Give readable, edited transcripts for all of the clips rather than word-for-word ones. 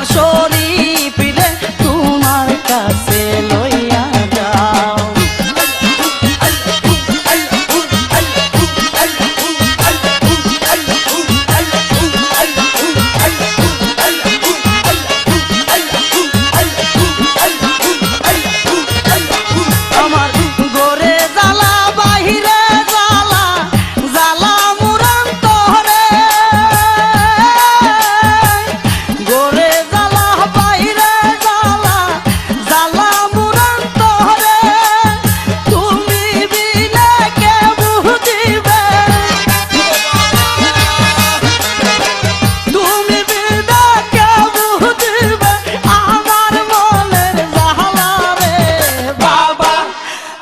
তোমার শরীফ রে তোমার কাছে লইয়া যাও। আমার গোরে জ্বালা বাহিরে জ্বালা জ্বালা মুরান তোরে, গোরে জ্বালা বাহিরে জ্বালা জ্বালা মুরান তোরে, তুমি বিনে কে বুঝিবে, তুমি বিনে কে বুঝিবে আমার মনের জ্বালা রে বাবা।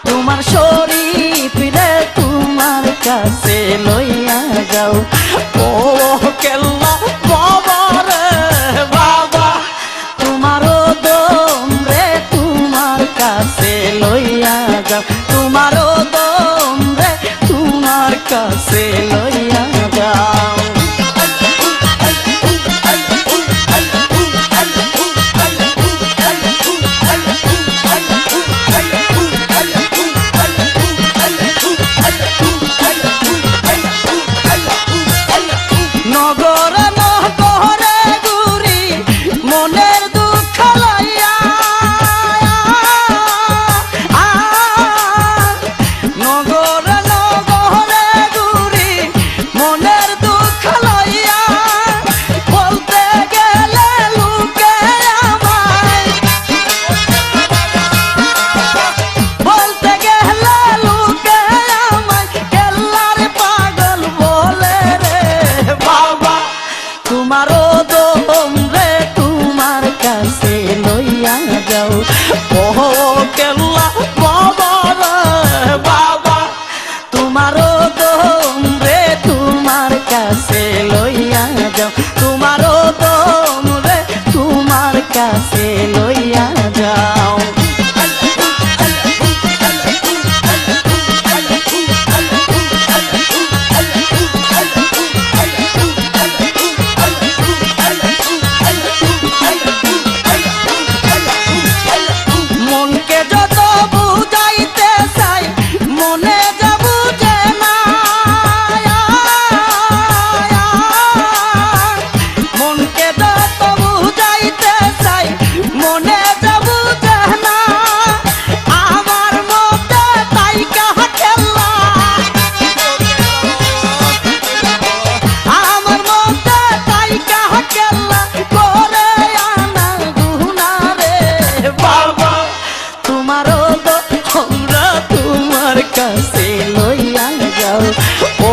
তোমার শরীফ রে তোমার কাছে লইয়া যাও, ও কেল্লা বাবা রে বাবা। তোমারও দম রে তোমার কাছে লইয়া যাও, তোমারও দম রে তোমার কাছে লইয়া যাও। নগরে নগরে ঘুরি মনের দুঃখ লইয়া, নগরে নগরে ঘুরি মনের দুঃখ লইয়া, বলতে গেলে লোকে আমায়, বলতে গেলে লোকে আমায় কেল্লার পাগল বলে রে বাবা। তোমারও দম রে তোমার কাছে লইয়া যাও, ও কেল্লা বাবা রে বাবা। তোমারও দম রে তোমার কাছে লইয়া যাও, তোমারও দম রে তোমার কাছে লইয়া যাও। মনকে যত বুঝাইতে চাই মনে যা বুঝে না, মনকে যত বুঝাইতে চাই মনে যা বুঝে না, আমার মধ্যে তাই কাহা খেলা, আমার মধ্যে তাই কাহা খেলা করে আনা গুনা রে বাবা। তোমারও তোমরা তোমার কাছে লইয়া যাও, ও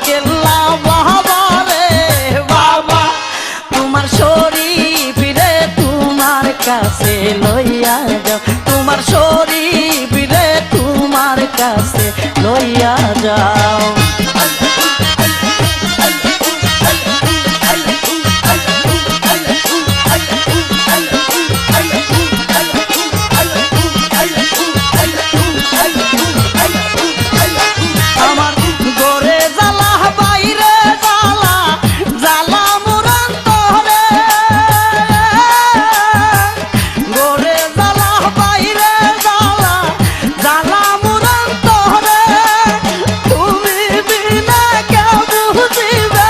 কেল্লা বাবা রে বাবা। তোমার শরীফ রে তোমার কাছে লইয়া যাও, তোমার শরীফ রে তোমার কাছে লইয়া যাও। আমার গোরে জ্বালা বাইরে জ্বালা জ্বালা মুরান তোরে, গোরে জ্বালা বাইরে জ্বালা জ্বালা মুরান তোরে, তুমি বিনা কে বুঝিবে,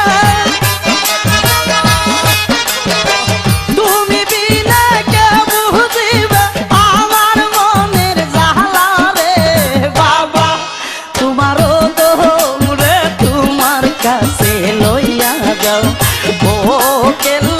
তুমি বিনা কে বুঝিবে আমার মনের জ্বালা রে বাবা। তোমারও দম রে তোমার কাছে লইয়া যাও, ও কেল্লা